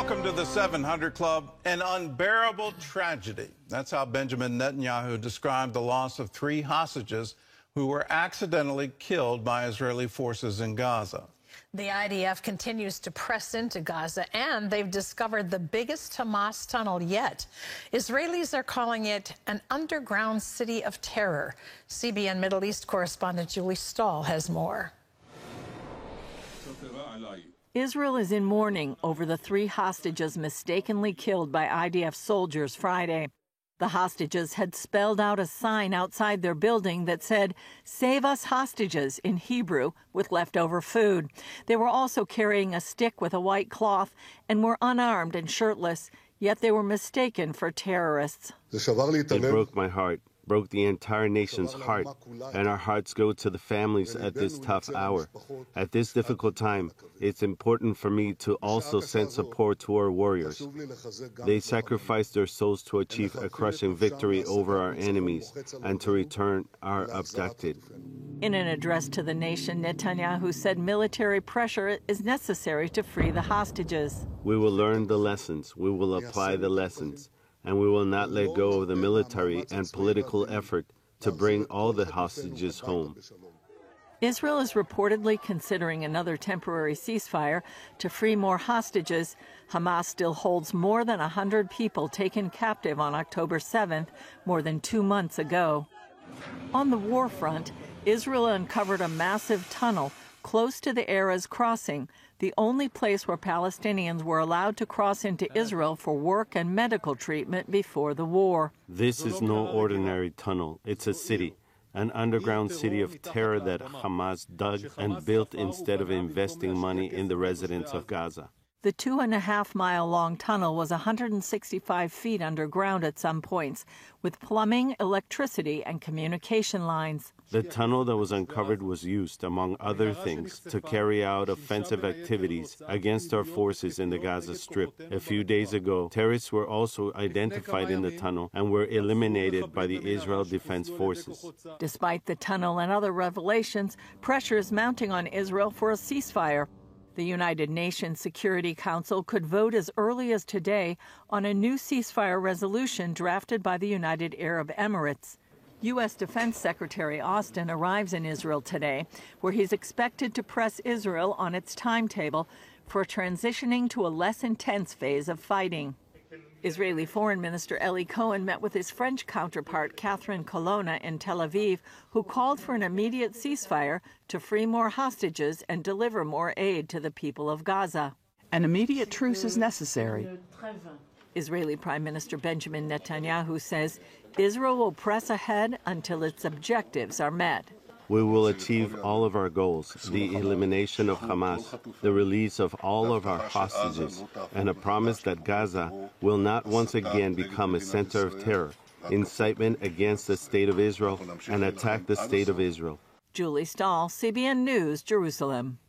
Welcome to the 700 Club, an unbearable tragedy. That's how Benjamin Netanyahu described the loss of 3 hostages who were accidentally killed by Israeli forces in Gaza. The IDF continues to press into Gaza, and they've discovered the biggest Hamas tunnel yet. Israelis are calling it an underground city of terror. CBN Middle East correspondent Julie Stahl has more. Israel is in mourning over the 3 hostages mistakenly killed by IDF soldiers Friday. The hostages had spelled out a sign outside their building that said, "Save us hostages," in Hebrew, with leftover food. They were also carrying a stick with a white cloth and were unarmed and shirtless, yet they were mistaken for terrorists. It broke my heart, broke the entire nation's heart, and our hearts go to the families at this tough hour. At this difficult time, it's important for me to also send support to our warriors. They sacrificed their souls to achieve a crushing victory over our enemies and to return our abducted. In an address to the nation, Netanyahu said military pressure is necessary to free the hostages. We will learn the lessons, we will apply the lessons, and we will not let go of the military and political effort to bring all the hostages home. Israel is reportedly considering another temporary ceasefire to free more hostages. Hamas still holds more than 100 people taken captive on October 7th, more than 2 months ago. On the war front, Israel uncovered a massive tunnel close to the Erez crossing, the only place where Palestinians were allowed to cross into Israel for work and medical treatment before the war. This is no ordinary tunnel. It's a city, an underground city of terror that Hamas dug and built instead of investing money in the residents of Gaza. The 2.5-mile-long tunnel was 165 feet underground at some points, with plumbing, electricity, and communication lines. The tunnel that was uncovered was used, among other things, to carry out offensive activities against our forces in the Gaza Strip. A few days ago, terrorists were also identified in the tunnel and were eliminated by the Israel Defense Forces. Despite the tunnel and other revelations, pressure is mounting on Israel for a ceasefire. The United Nations Security Council could vote as early as today on a new ceasefire resolution drafted by the United Arab Emirates. U.S. Defense Secretary Austin arrives in Israel today, where he's expected to press Israel on its timetable for transitioning to a less intense phase of fighting. Israeli Foreign Minister Eli Cohen met with his French counterpart Catherine Colonna in Tel Aviv, who called for an immediate ceasefire to free more hostages and deliver more aid to the people of Gaza. An immediate truce is necessary. Israeli Prime Minister Benjamin Netanyahu says Israel will press ahead until its objectives are met. We will achieve all of our goals, the elimination of Hamas, the release of all of our hostages, and a promise that Gaza will not once again become a center of terror, incitement against the State of Israel, and attack the State of Israel. Julie Stahl, CBN News, Jerusalem.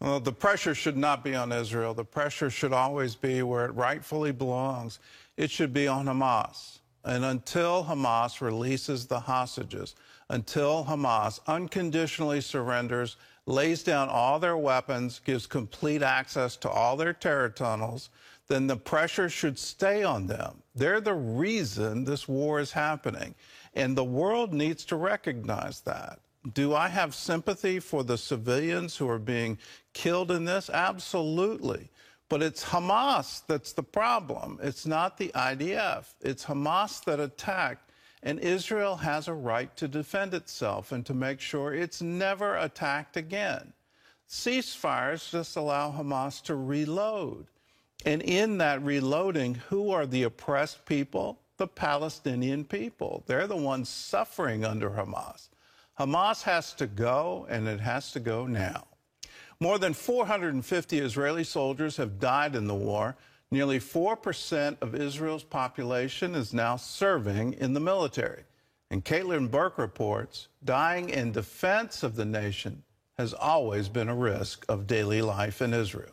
Well, the pressure should not be on Israel. The pressure should always be where it rightfully belongs. It should be on Hamas. And until Hamas releases the hostages, until Hamas unconditionally surrenders, lays down all their weapons, gives complete access to all their terror tunnels, then the pressure should stay on them. They're the reason this war is happening. And the world needs to recognize that. Do I have sympathy for the civilians who are being killed in this? Absolutely. But it's Hamas that's the problem. It's not the IDF. It's Hamas that attacked. And Israel has a right to defend itself and to make sure it's never attacked again. Ceasefires just allow Hamas to reload. And in that reloading, who are the oppressed people? The Palestinian people. They're the ones suffering under Hamas. Hamas has to go, and it has to go now. More than 450 Israeli soldiers have died in the war. Nearly 4% of Israel's population is now serving in the military. And Caitlin Burke reports, dying in defense of the nation has always been a risk of daily life in Israel.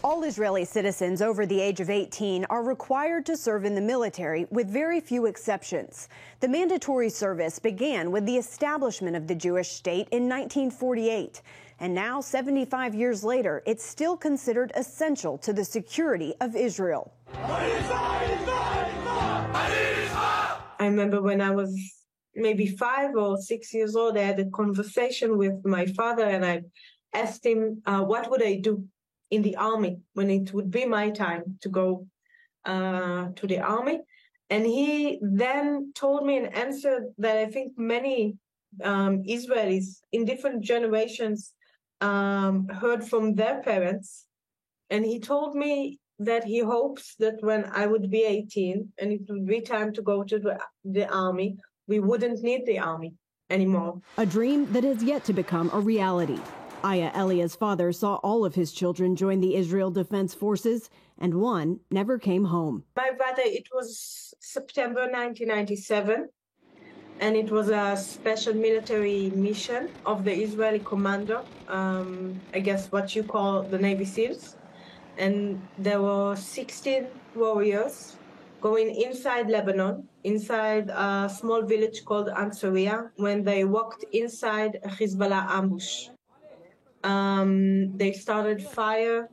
All Israeli citizens over the age of 18 are required to serve in the military, with very few exceptions. The mandatory service began with the establishment of the Jewish state in 1948. And now, 75 years later, it's still considered essential to the security of Israel. I remember when I was maybe 5 or 6 years old, I had a conversation with my father, and I asked him, what would I do in the army when it would be my time to go to the army? And he then told me an answer that I think many Israelis in different generations heard from their parents. And he told me that he hopes that when I would be 18 and it would be time to go to the army, we wouldn't need the army anymore. A dream that has yet to become a reality. Aya Elia's father saw all of his children join the Israel Defense Forces, and one never came home. My brother, it was September 1997, and it was a special military mission of the Israeli commando, I guess what you call the Navy SEALs. And there were 16 warriors going inside Lebanon, inside a small village called Ansariya, when they walked inside a Hezbollah ambush. They started fire.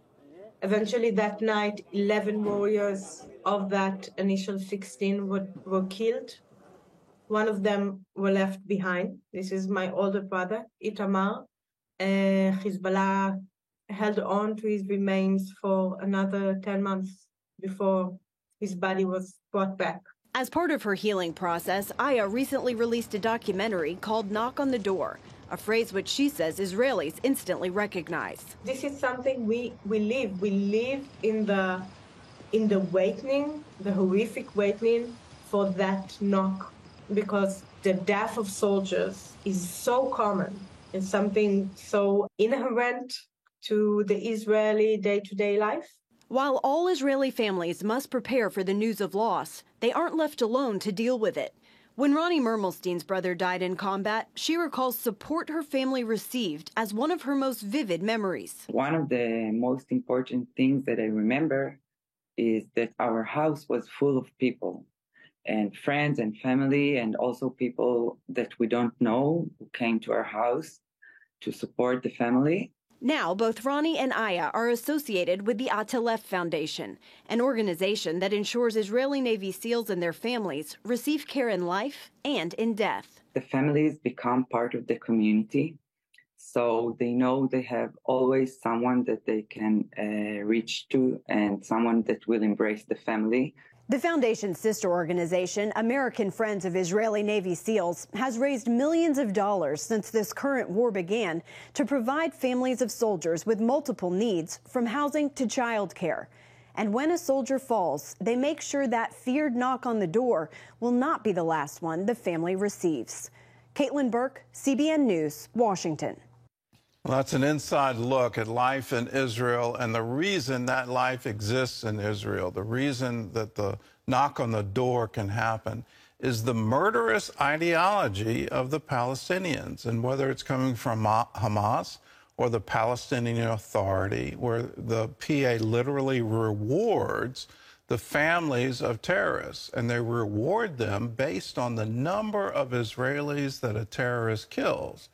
Eventually that night, 11 warriors of that initial 16 were killed. One of them were left behind. This is my older brother, Itamar. Hezbollah held on to his remains for another 10 months before his body was brought back. As part of her healing process, Aya recently released a documentary called Knock on the Door, a phrase which she says Israelis instantly recognize. This is something we live. We live in the waiting, the horrific waiting for that knock, because the death of soldiers is so common and something so inherent to the Israeli day-to-day life. While all Israeli families must prepare for the news of loss, they aren't left alone to deal with it. When Ronnie Mermelstein's brother died in combat, she recalls support her family received as one of her most vivid memories. One of the most important things that I remember is that our house was full of people, and friends and family, and also people that we don't know who came to our house to support the family. Now, both Ronnie and Aya are associated with the Atalef Foundation, an organization that ensures Israeli Navy SEALs and their families receive care in life and in death. The families become part of the community, so they know they have always someone that they can reach to and someone that will embrace the family. The foundation's sister organization, American Friends of Israeli Navy SEALs, has raised millions of dollars since this current war began to provide families of soldiers with multiple needs, from housing to child care. And when a soldier falls, they make sure that feared knock on the door will not be the last one the family receives. Caitlin Burke, CBN News, Washington. Well, that's an inside look at life in Israel and the reason that life exists in Israel. The reason that the knock on the door can happen is the murderous ideology of the Palestinians. And whether it's coming from Hamas or the Palestinian Authority, where the PA literally rewards the families of terrorists, and they reward them based on the number of Israelis that a terrorist kills.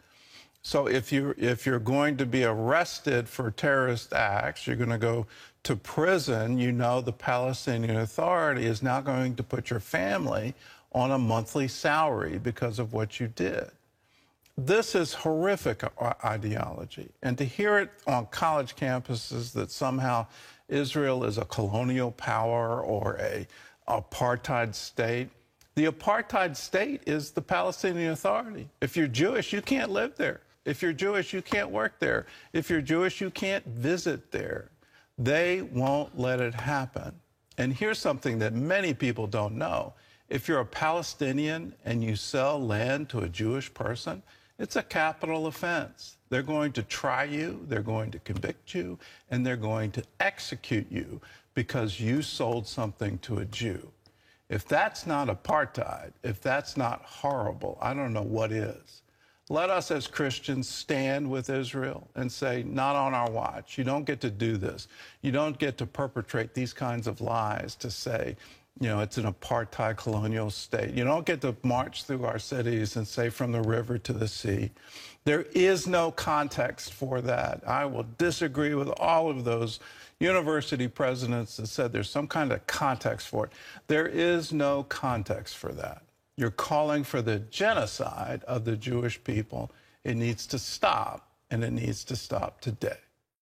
So if you're going to be arrested for terrorist acts, you're going to go to prison, you know the Palestinian Authority is now going to put your family on a monthly salary because of what you did. This is horrific ideology. And to hear it on college campuses that somehow Israel is a colonial power or a apartheid state, the apartheid state is the Palestinian Authority. If you're Jewish, you can't live there. If you're Jewish, you can't work there. If you're Jewish, you can't visit there. They won't let it happen. And here's something that many people don't know. If you're a Palestinian and you sell land to a Jewish person, it's a capital offense. They're going to try you, they're going to convict you, and they're going to execute you because you sold something to a Jew. If that's not apartheid, if that's not horrible, I don't know what is. Let us as Christians stand with Israel and say, not on our watch. You don't get to do this. You don't get to perpetrate these kinds of lies to say it's an apartheid colonial state. You don't get to march through our cities and say from the river to the sea. There is no context for that. I will disagree with all of those university presidents that said there's some kind of context for it. There is no context for that. You're calling for the genocide of the Jewish people. It needs to stop, and it needs to stop today.